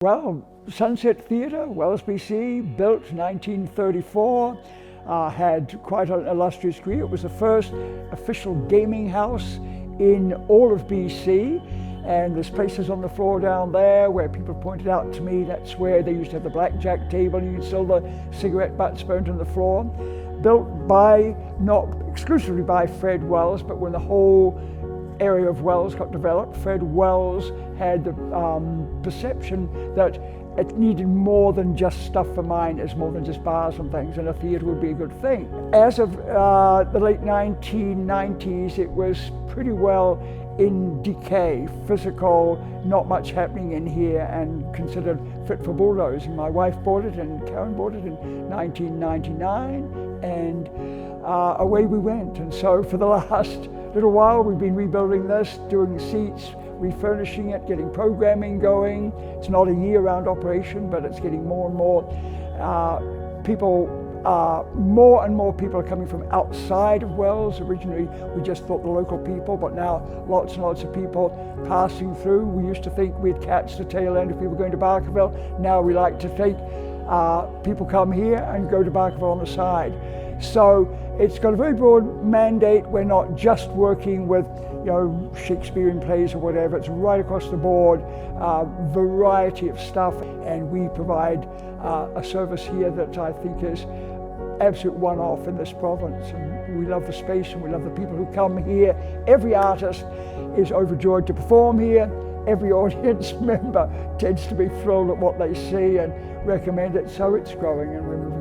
Well, Sunset Theatre, Wells, BC, built 1934, had quite an illustrious career. It was the first official gaming house in all of BC, and there's places on the floor down there where people pointed out to me that's where they used to have the blackjack table and you'd sell the cigarette butts burnt on the floor. Built by, not exclusively by Fred Wells, but when the whole area of Wells got developed, Fred Wells had the perception that it needed more than just stuff for miners, more than just bars and things, and a theatre would be a good thing. As of the late 1990s, it was pretty well in decay, physical, not much happening in here, and considered fit for bulldozing. My wife bought it, and Karen bought it in 1999, and away we went. And so for the last little while, we've been rebuilding this, doing the seats, refurnishing it, getting programming going. It's not a year-round operation, but it's getting more and more more and more people are coming from outside of Wells. Originally, we just thought the local people, but now lots and lots of people passing through. We used to think we'd catch the tail end of people going to Barkerville. Now we like to think people come here and go to Barkerville on the side. So it's got a very broad mandate. We're not just working with, Shakespearean plays or whatever. It's right across the board, variety of stuff, and we provide a service here that I think is absolute one-off in this province. And we love the space and we love the people who come here. Every artist is overjoyed to perform here. Every audience member tends to be thrilled at what they see and recommend it, so it's growing and we're moving